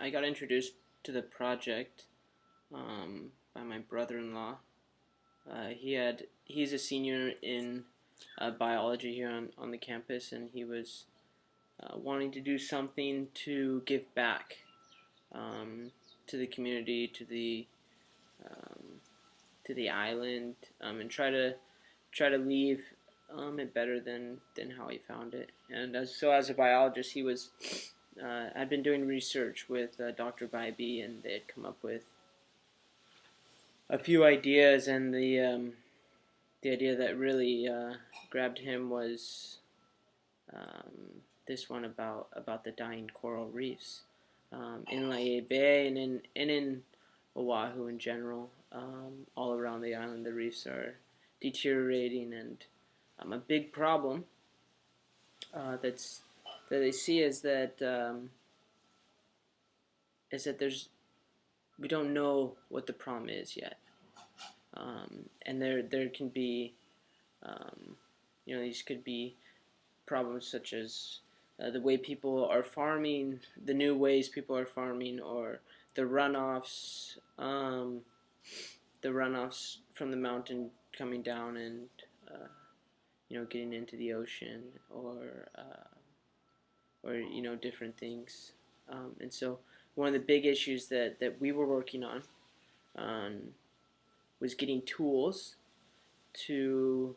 I got introduced to the project by my brother-in-law. He's a senior in biology here on the campus, and he was wanting to do something to give back to the community, um, to the island, and try to leave it better than how he found it. And as a biologist, he was had been doing research with Dr. Bybee, and they had come up with a few ideas, and the idea that really grabbed him was this one about the dying coral reefs in Laie Bay and in Oahu in general. All around the island, the reefs are deteriorating, and a big problem that they see is that we don't know what the problem is yet, and there can be these could be problems such as the way people are farming, the new ways people are farming, or the runoffs, the runoffs from the mountain coming down and getting into the ocean, or different things. And so one of the big issues that we were working on was getting tools to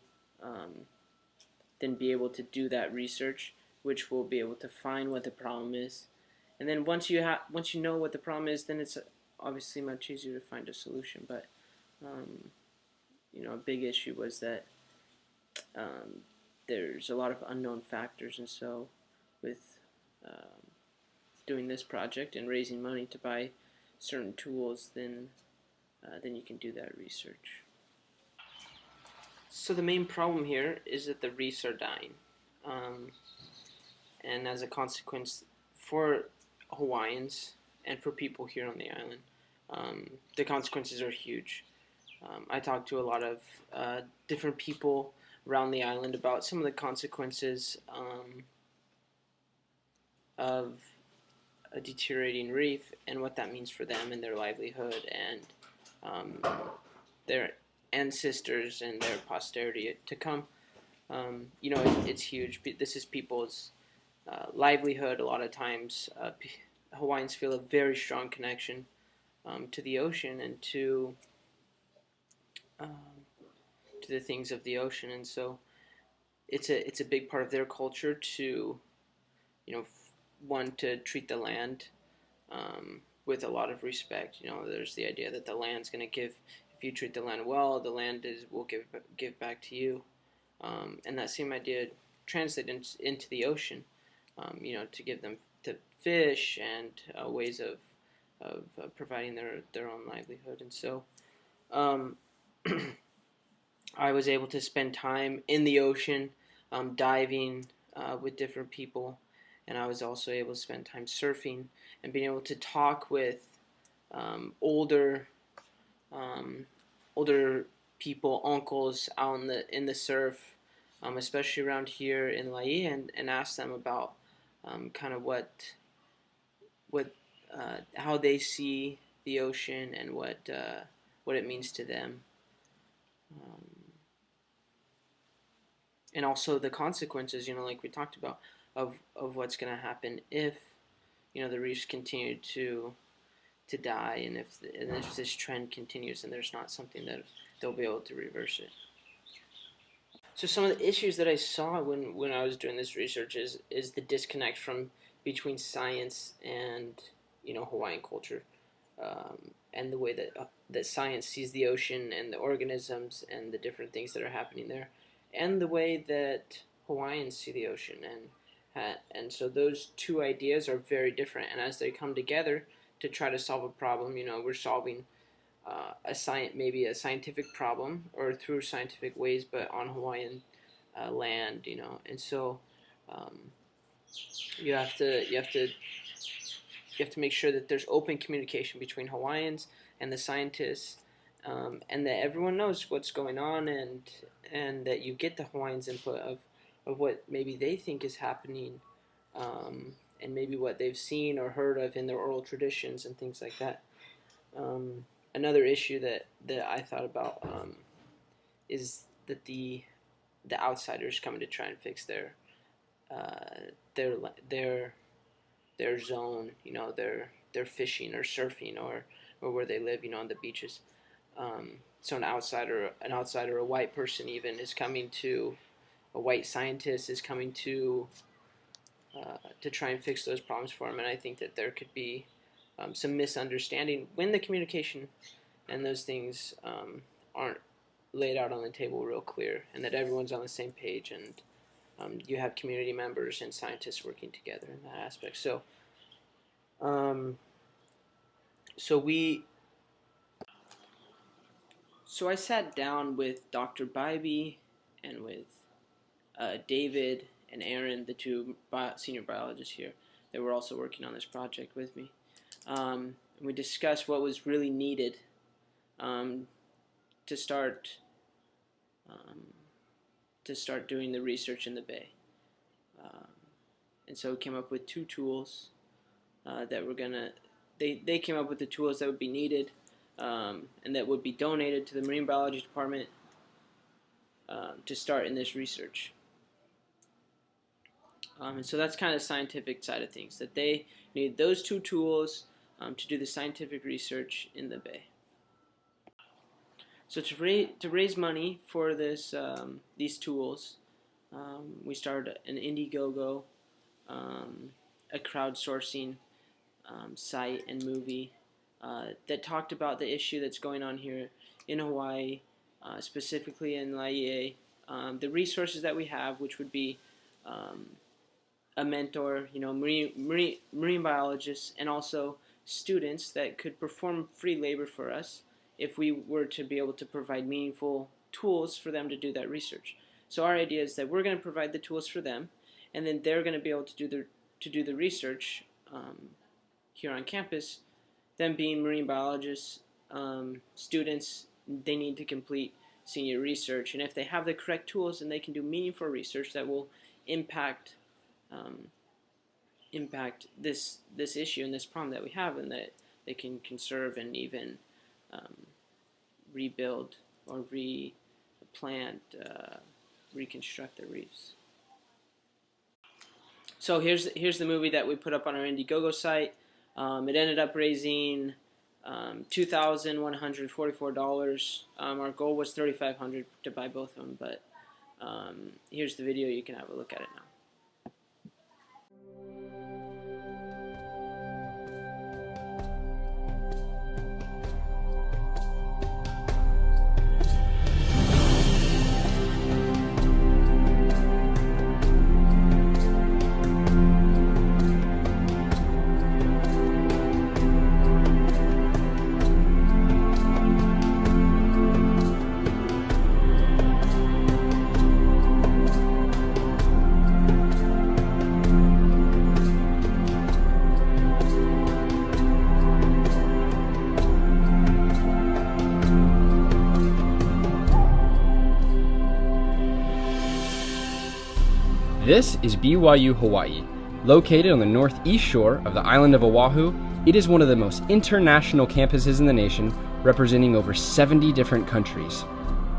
then be able to do that research, which will be able to find what the problem is. And then once you know what the problem is, then it's obviously much easier to find a solution. But a big issue was that there's a lot of unknown factors, and so with doing this project and raising money to buy certain tools, then you can do that research. So the main problem here is that the reefs are dying, and as a consequence, for Hawaiians and for people here on the island, the consequences are huge. I talked to a lot of different people around the island about some of the consequences of a deteriorating reef and what that means for them and their livelihood and their ancestors and their posterity to come. It's huge. This is people's livelihood. A lot of times, Hawaiians feel a very strong connection to the ocean and to the things of the ocean, and so it's a big part of their culture to, one, to treat the land with a lot of respect. There's the idea that the land's going to give. If you treat the land well, the land will give back to you, and that same idea translates into the ocean. To give them to fish and ways of providing their own livelihood, and so I was able to spend time in the ocean, diving with different people, and I was also able to spend time surfing and being able to talk with older people, uncles out in the surf, especially around here in Laie, and ask them about kind of what how they see the ocean and what it means to them. And also the consequences, like we talked about, of what's going to happen if, the reefs continue to die, and if this trend continues, and there's not something that they'll be able to reverse it. So some of the issues that I saw when I was doing this research is the disconnect between science and Hawaiian culture, and the way that science sees the ocean and the organisms and the different things that are happening there, and the way that Hawaiians see the ocean, and so those two ideas are very different. And as they come together to try to solve a problem, we're solving maybe a scientific problem or through scientific ways, but on Hawaiian land, and so you have to make sure that there's open communication between Hawaiians and the scientists, and that everyone knows what's going on, and that you get the Hawaiians' input of what maybe they think is happening and maybe what they've seen or heard of in their oral traditions and things like that. Another issue that I thought about is that the outsiders coming to try and fix their zone, their fishing or surfing or where they live, on the beaches. So an outsider, a white person even, is coming to, a white scientist is coming to try and fix those problems for them. And I think that there could be some misunderstanding when the communication and those things aren't laid out on the table real clear, and that everyone's on the same page, and you have community members and scientists working together in that aspect. So, So I sat down with Dr. Bybee and with David and Aaron, the two senior biologists here that were also working on this project with me. We discussed what was really needed to start doing the research in the bay. And so we came up with two tools that were gonna. They came up with the tools that would be needed and that would be donated to the Marine Biology Department to start in this research. And so that's kind of the scientific side of things, that they need those two tools to do the scientific research in the bay. So to raise money for this these tools, we started an Indiegogo, a crowdsourcing site and movie that talked about the issue that's going on here in Hawaii, specifically in Laie. The resources that we have, which would be a mentor, marine biologists, and also students that could perform free labor for us if we were to be able to provide meaningful tools for them to do that research. So our idea is that we're going to provide the tools for them, and then they're going to be able to do the research here on campus. Them being marine biologists, students, they need to complete senior research, and if they have the correct tools, then they can do meaningful research that will impact this issue and this problem that we have, and that they can conserve and even rebuild or replant, reconstruct the reefs. So here's the movie that we put up on our Indiegogo site. It ended up raising $2,144. Our goal was $3,500 to buy both of them, but here's the video. You can have a look at it now. This is BYU Hawaii. Located on the northeast shore of the island of Oahu, it is one of the most international campuses in the nation, representing over 70 different countries.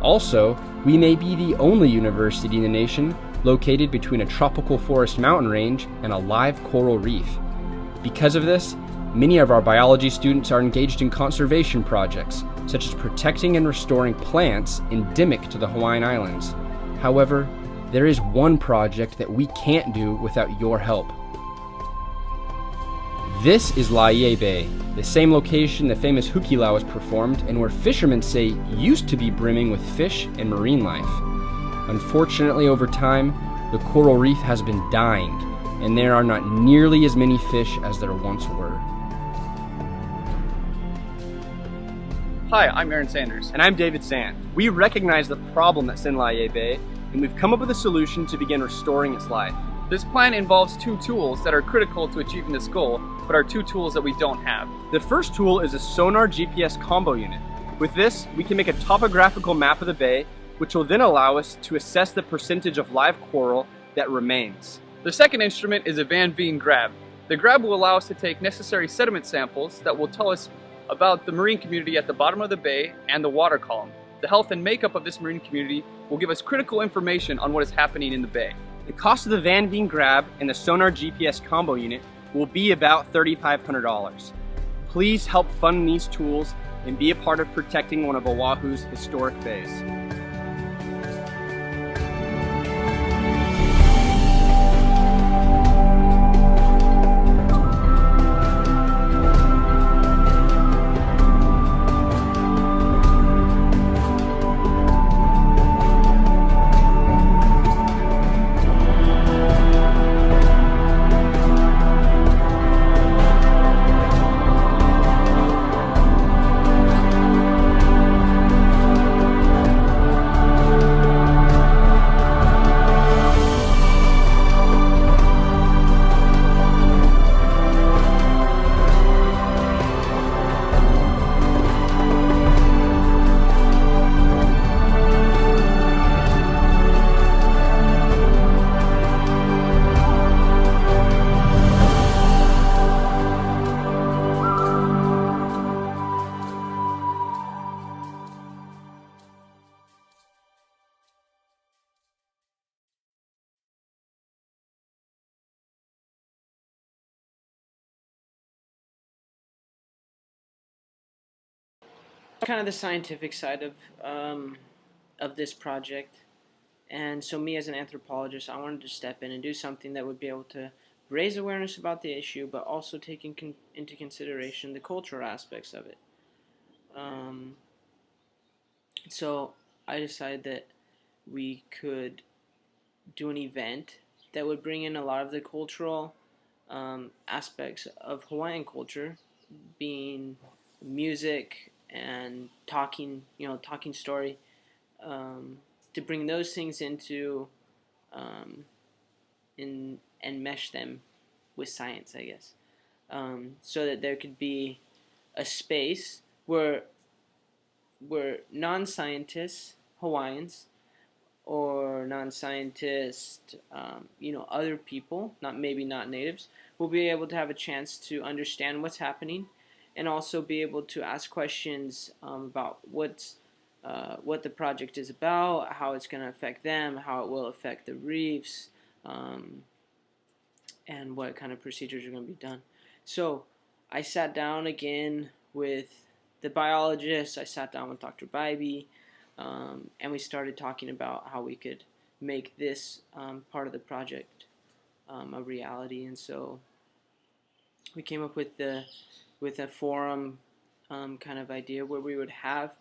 Also, we may be the only university in the nation located between a tropical forest mountain range and a live coral reef. Because of this, many of our biology students are engaged in conservation projects, such as protecting and restoring plants endemic to the Hawaiian Islands. However, there is one project that we can't do without your help. This is Laie Bay, the same location the famous Hukilau was performed and where fishermen say used to be brimming with fish and marine life. Unfortunately, over time, the coral reef has been dying, and there are not nearly as many fish as there once were. Hi, I'm Aaron Sanders. And I'm David Sand. We recognize the problem that's in Laie Bay, and we've come up with a solution to begin restoring its life. This plan involves two tools that are critical to achieving this goal, but are two tools that we don't have. The first tool is a sonar GPS combo unit. With this, we can make a topographical map of the bay, which will then allow us to assess the percentage of live coral that remains. The second instrument is a Van Veen grab. The grab will allow us to take necessary sediment samples that will tell us about the marine community at the bottom of the bay and the water column. The health and makeup of this marine community will give us critical information on what is happening in the bay. The cost of the Van Veen Grab and the Sonar GPS combo unit will be about $3,500. Please help fund these tools and be a part of protecting one of Oahu's historic bays. Kind of the scientific side of this project, and so me as an anthropologist, I wanted to step in and do something that would be able to raise awareness about the issue, but also taking into consideration the cultural aspects of it. Um, so I decided that we could do an event that would bring in a lot of the cultural aspects of Hawaiian culture, being music and talking, talking story, to bring those things into um, and mesh them with science, I guess, so that there could be a space where non-scientists, Hawaiians, or non-scientists, other people, not natives, will be able to have a chance to understand what's happening, and also be able to ask questions about what the project is about, how it's going to affect them, how it will affect the reefs, and what kind of procedures are going to be done. So I sat down again with the biologist. I sat down with Dr. Bybee, and we started talking about how we could make this part of the project a reality. And so we came up with a forum kind of idea where we would have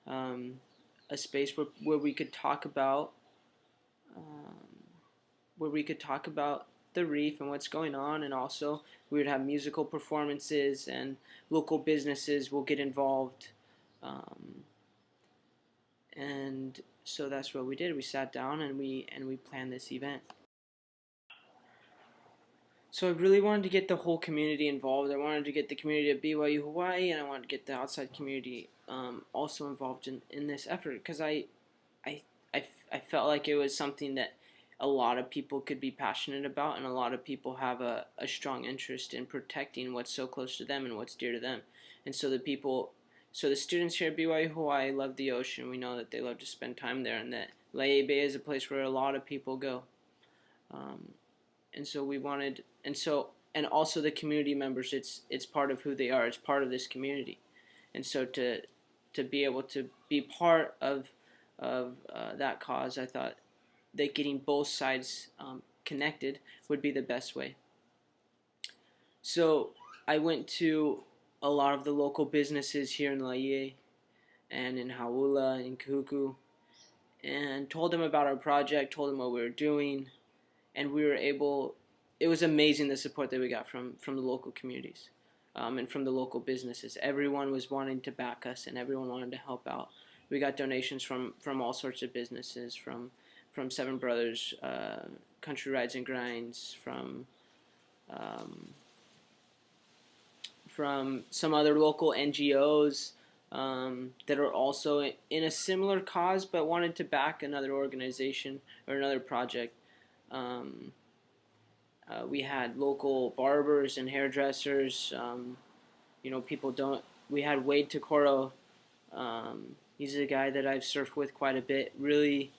a space where we could talk about the reef and what's going on, and also we would have musical performances and local businesses will get involved. And so that's what we did. We sat down and we planned this event. So I really wanted to get the whole community involved. I wanted to get the community of BYU Hawaii, and I wanted to get the outside community also involved in this effort, because I felt like it was something that a lot of people could be passionate about, and a lot of people have a strong interest in protecting what's so close to them and what's dear to them. And so the students here at BYU Hawaii love the ocean. We know that they love to spend time there, and that Laie Bay is a place where a lot of people go. And so we wanted, and also the community members, it's part of who they are. It's part of this community, and so to be able to be part of that cause, I thought that getting both sides connected would be the best way. So I went to a lot of the local businesses here in Laie and in Hauula, in Kahuku, and told them about our project, told them what we were doing, and we were able, it was amazing the support that we got from the local communities and from the local businesses. Everyone was wanting to back us, and everyone wanted to help out. We got donations from all sorts of businesses, from Seven Brothers, Country Rides and Grinds, from some other local NGOs that are also in a similar cause but wanted to back another organization or another project. we had local barbers and hairdressers. People don't. We had Wade Takoro. He's a guy that I've surfed with quite a bit. Really,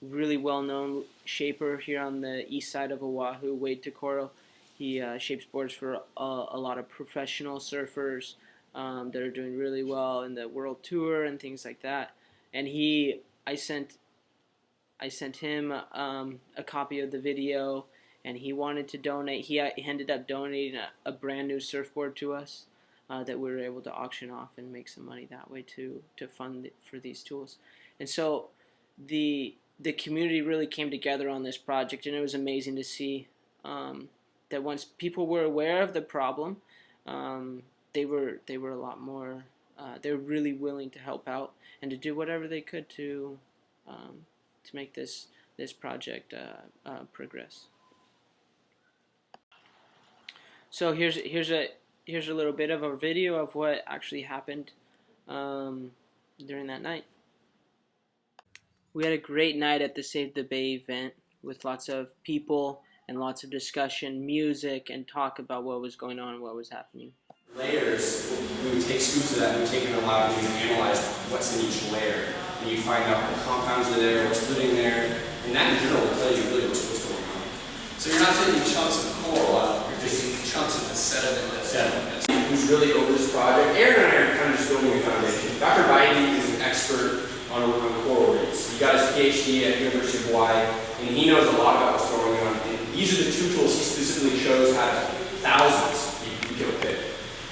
really well-known shaper here on the east side of Oahu. Wade Takoro. He shapes boards for a lot of professional surfers that are doing really well in the world tour and things like that. And I sent him a copy of the video, and he wanted to donate. He ended up donating a brand new surfboard to us that we were able to auction off and make some money that way to fund for these tools. And so the community really came together on this project, and it was amazing to see that once people were aware of the problem, they were a lot more. They were really willing to help out and to do whatever they could to make this project progress. So here's a little bit of a video of what actually happened during that night. We had a great night at the Save the Bay event with lots of people and lots of discussion, music, and talk about what was going on and what was happening. Layers, we would take scoops of that and we would take it in a lab and we would analyze what's in each layer. And you find out what compounds are there, what's living there, and that in general will tell you really what's going on. So you're not taking chunks of coral out, you're taking chunks of the sediment that's Who's really over this project? Aaron and I are kind of just building a foundation. Dr. Biden is an expert on coral reefs. He got his PhD at the University of Hawaii, and he knows a lot about what's going on. And these are the two tools he specifically chose out of thousands you could pick.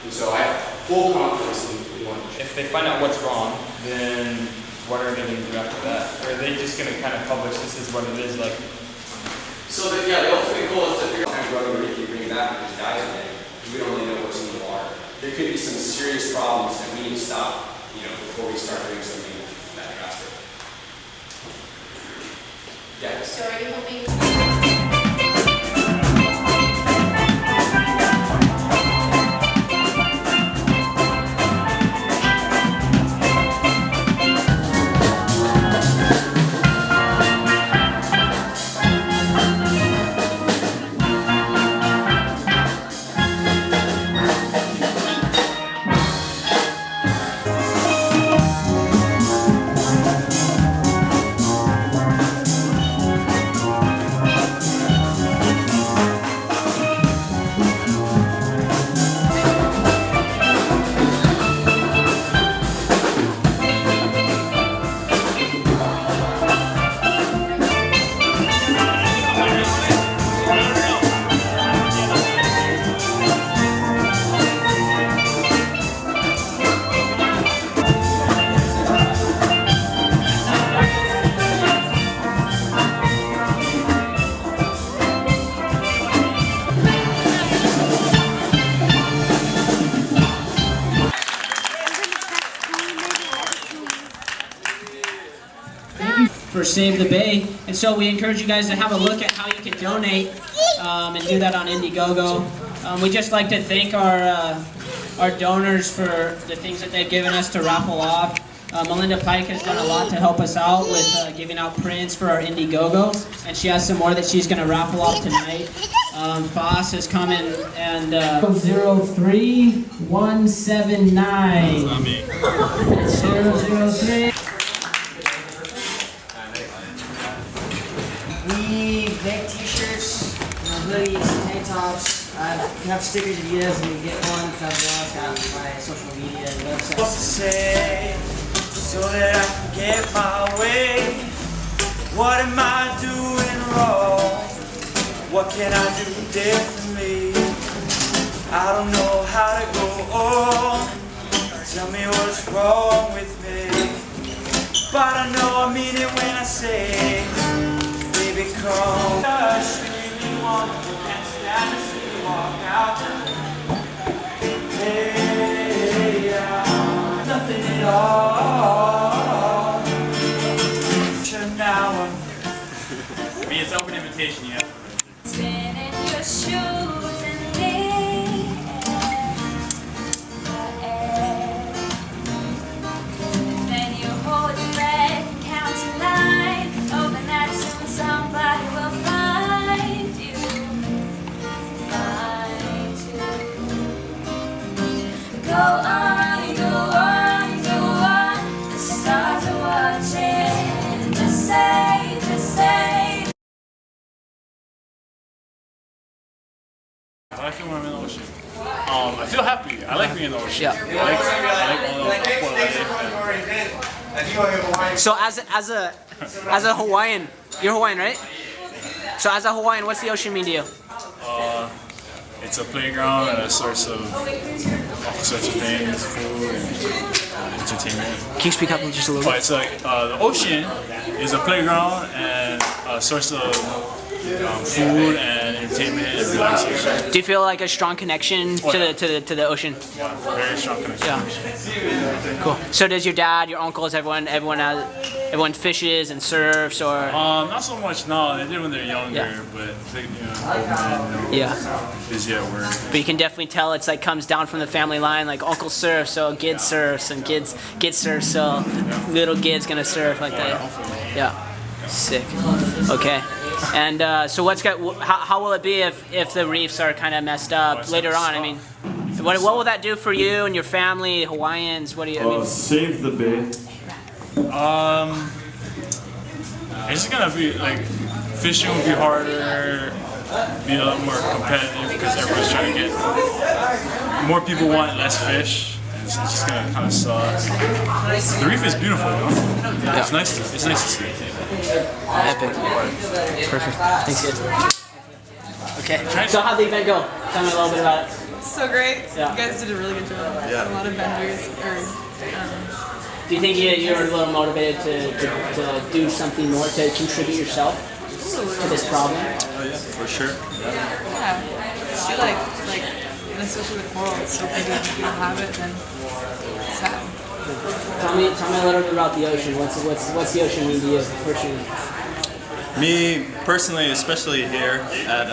And so I have full confidence in one. If they find out what's wrong, then what are they going to do after that? Or are they just going to kind of publish this is what it is, like? So that, yeah, the ultimate goal is to figure out Sometimes running a reef, you bring it back and just dies in there. We don't really know what's in the water. There could be some serious problems that we need to stop, before we start doing something that drastic. Yeah. So are you hoping? For Save the Bay, and so we encourage you guys to have a look at how you can donate and do that on Indiegogo. We just like to thank our donors for the things that they've given us to raffle off. Melinda Pike has done a lot to help us out with giving out prints for our Indiegogo, and she has some more that she's going to raffle off tonight. Foss is coming and 03179. 003. We make t-shirts, hoodies, tank tops. We have stickers if you guys need to get one. Because I've got my social media and website. What's to say so that I can get my way? What am I doing wrong? What can I do differently? I don't know how to go on. Tell me what's wrong with me. But I know I mean it when I say, baby, come. Gosh, you really want to can't stand to see you walk out. Hey, nothing at all. Now, I mean, it's open invitation, yeah. Spin in your shoes and lean then you hold your breath and count to 9, hoping that soon somebody will find. on, go on, go on. The stars are watching. Just say, just say. I feel when I'm in the ocean. I feel happy. I like being in the ocean. Yeah. I like So as a Hawaiian, you're Hawaiian, right? So as a Hawaiian, what's the ocean mean to you? it's a playground and a source of all sorts of things, food and entertainment. Can you speak up just a little But bit? it's like the ocean is a playground and a source of food and entertainment and relaxation. Do you feel like a strong connection to the ocean? Yeah, very strong connection. Yeah. Cool. So does your dad, your uncles, everyone fishes and surfs or? Not so much now. They did when they're younger, Yeah. but they, old men, Yeah. busy at work. But you can definitely tell it's like comes down from the family line. Like uncle surfs, so Gid surfs, and Gid surfs, so little Gid's gonna surf like that. Yeah. Sick. Okay. And so how will it be if the reefs are kind of messed up later on? I mean, what will that do for you and your family, Hawaiians? What do you? I mean, Save the bay. It's just gonna be like fishing will be harder, be a lot more competitive because everyone's trying to get more people want less fish. And it's just gonna kind of suck. The reef is beautiful, you know? Yeah. It's nice to see. epic. Perfect. Thanks, Gid. Okay. So how'd the event go? Tell me a little bit about it. So great. Yeah. You guys did a really good job. Yeah. A lot of vendors. Do you think you're a little motivated to do something more to contribute yourself to this problem? Oh yeah, for sure. Yeah. I feel like, and especially with coral, it's so pretty. If you don't have it, then it's sad. Tell me a little bit about the ocean. What's the ocean mean to you personally? Me personally, especially here at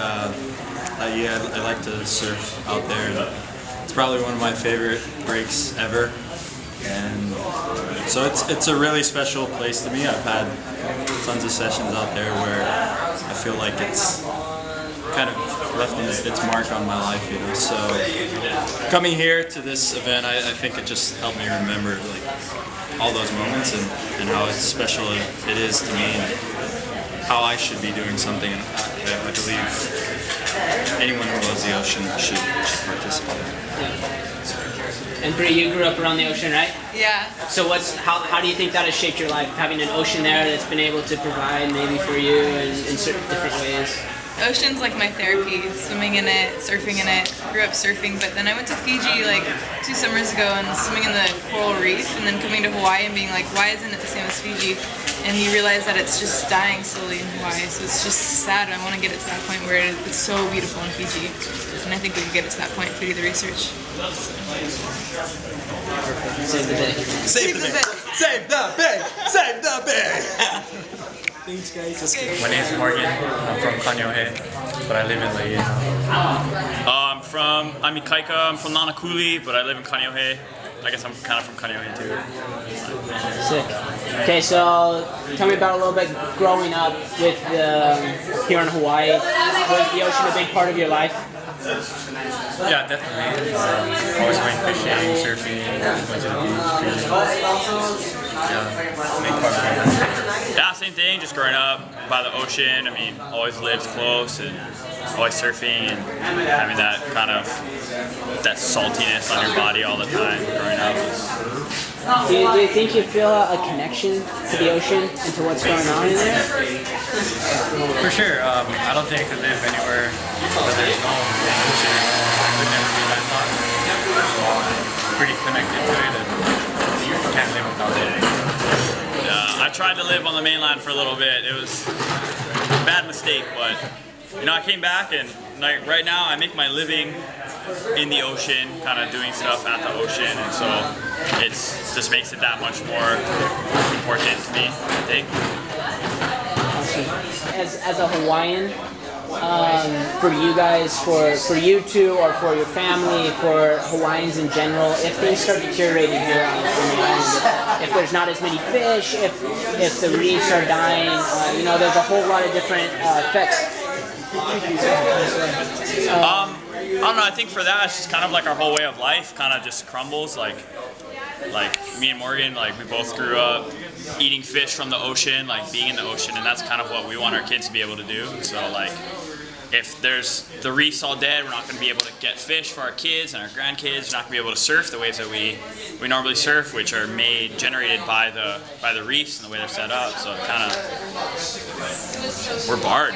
IE, I like to surf out there. It's probably one of my favorite breaks ever, and so it's a really special place to me. I've had tons of sessions out there where I feel like it's kind of left its mark on my life, you know. So coming here to this event, I think it just helped me remember like all those moments and how special it is to me and how I should be doing something. And I believe anyone who loves the ocean should participate. And Bree, you grew up around the ocean, right? Yeah. So how do you think that has shaped your life? Having an ocean there that's been able to provide maybe for you in certain different ways? Ocean's like my therapy. Swimming in it, surfing in it. Grew up surfing, but then I went to Fiji like 2 summers ago and swimming in the coral reef, and then coming to Hawaii and being like, why isn't it the same as Fiji? And you realize that it's just dying slowly in Hawaii, so it's just sad. I want to get it to that point where it's so beautiful in Fiji, and I think we can get it to that point if we do the research. Save the day. Save the bay! Save the bay! Save the bay! Thanks, guys. My name's Morgan. I'm from Kaneohe, but I live in Laie. I'm Ikaika. I'm from Nanakuli, but I live in Kaneohe. I guess I'm kind of from Kaneohe too. Sick. Okay, so tell me about a little bit growing up with here in Hawaii. Was the ocean a big part of your life? Yeah, definitely. Always going fishing, surfing, going to the beach, cruising. Yeah, big part of my life. Yeah, same thing. Just growing up by the ocean. I mean, always lived close and always surfing and having that kind of that saltiness on your body all the time growing up. Do you think you feel a connection to the ocean and to what's going on in there? For sure. I don't think I could live anywhere where there's no ocean. I could never be landlocked. So I'm pretty connected to it and you can't live without it. I tried to live on the mainland for a little bit. It was a bad mistake, but I came back and like right now I make my living in the ocean, kind of doing stuff at the ocean, and so it just makes it that much more important to me, I think. As a Hawaiian, for you guys, for you two, or for your family, for Hawaiians in general, if things start deteriorating here on the island, if there's not as many fish, if the reefs are dying, there's a whole lot of different effects. don't know. I think for that, it's just kind of like our whole way of life kind of just crumbles. Like me and Morgan, like we both grew up eating fish from the ocean, like being in the ocean, and that's kind of what we want our kids to be able to do. So like, if there's the reefs all dead, we're not going to be able to get fish for our kids and our grandkids. We're not going to be able to surf the waves that we normally surf, which are generated by the reefs and the way they're set up. So kind of, we're barred.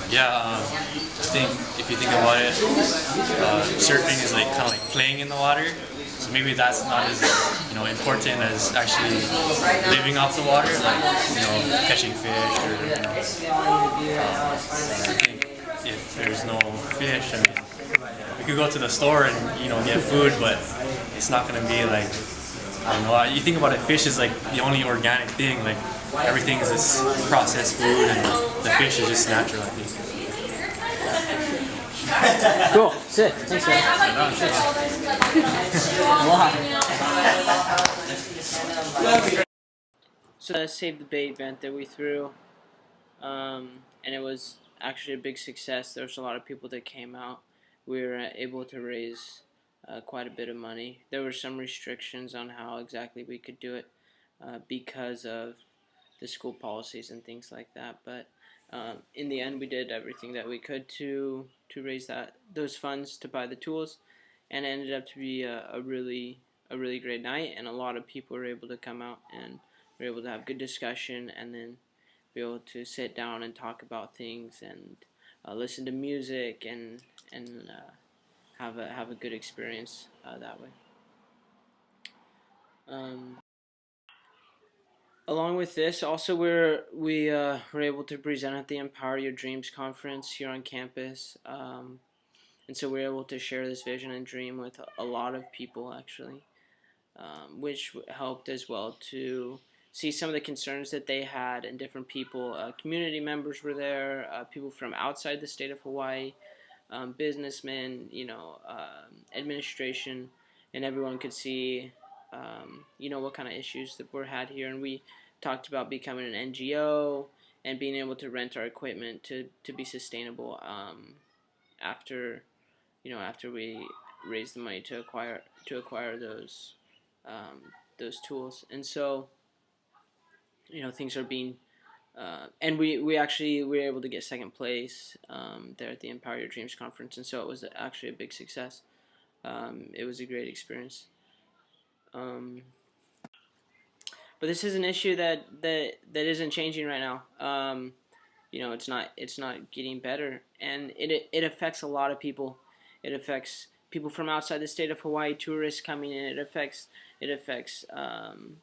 Yeah, I think if you think about it, surfing is like kind of like playing in the water. So maybe that's not as important as actually living off the water, like catching fish or I think if there's no fish, I mean, we could go to the store and get food, but it's not gonna be like, I don't know. You think about it, fish is like the only organic thing. Like everything is this processed food, and the fish is just natural, I think. Cool. Sick. Thanks, So the Save the Bait event that we threw, and it was actually a big success. There was a lot of people that came out. We were able to raise quite a bit of money. There were some restrictions on how exactly we could do it because of the school policies and things like that. But in the end, we did everything that we could to raise those funds to buy the tools, and it ended up to be a really great night. And a lot of people were able to come out and were able to have good discussion, and then be able to sit down and talk about things and listen to music and have a good experience that way. Along with this, also we were able to present at the Empower Your Dreams conference here on campus, and so we were able to share this vision and dream with a lot of people actually, which helped as well to see some of the concerns that they had, and different people, community members were there, people from outside the state of Hawaii, businessmen, administration, and everyone could see what kind of issues that were had here. And we talked about becoming an NGO and being able to rent our equipment to be sustainable after we raised the money to acquire those tools. And so things are being and we actually were able to get second place there at the Empower Your Dreams conference, and so it was actually a big success. It was a great experience. But this is an issue that isn't changing right now. It's not getting better, and it affects a lot of people. It affects people from outside the state of Hawaii, tourists coming in. It affects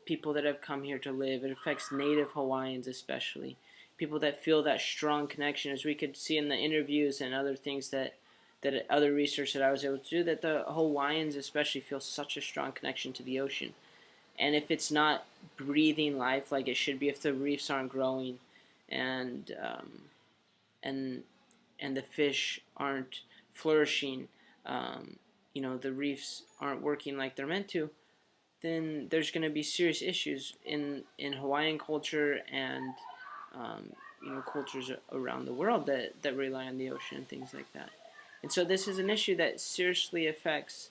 people that have come here to live. It affects Native Hawaiians especially, people that feel that strong connection, as we could see in the interviews and other things that other research that I was able to do, that the Hawaiians especially feel such a strong connection to the ocean. And if it's not breathing life like it should be, if the reefs aren't growing, and the fish aren't flourishing, the reefs aren't working like they're meant to, then there's going to be serious issues in Hawaiian culture and cultures around the world that rely on the ocean and things like that. And so this is an issue that seriously affects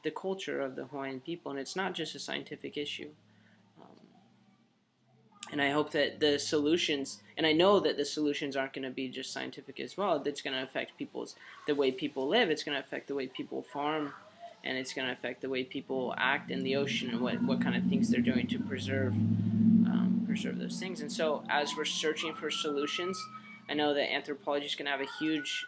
the culture of the Hawaiian people, and it's not just a scientific issue. And I hope that the solutions, and I know that the solutions aren't going to be just scientific as well. It's going to affect the way people live. It's going to affect the way people farm, and it's going to affect the way people act in the ocean, and what kind of things they're doing to preserve those things. And so as we're searching for solutions, I know that anthropology is going to have a huge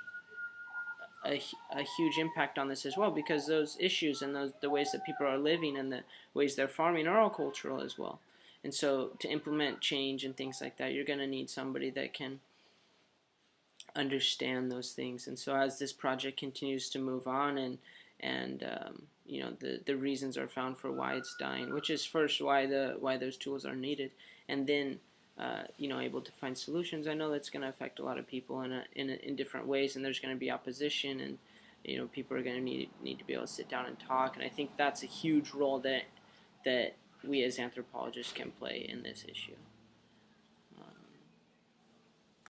impact on this as well, because those issues and the ways that people are living and the ways they're farming are all cultural as well. And so to implement change and things like that, you're going to need somebody that can understand those things. And so as this project continues to move on, and the reasons are found for why it's dying, which is first why those tools are needed, and then able to find solutions. I know that's going to affect a lot of people in different ways, and there's going to be opposition, and people are going to need to be able to sit down and talk. And I think that's a huge role that we as anthropologists can play in this issue.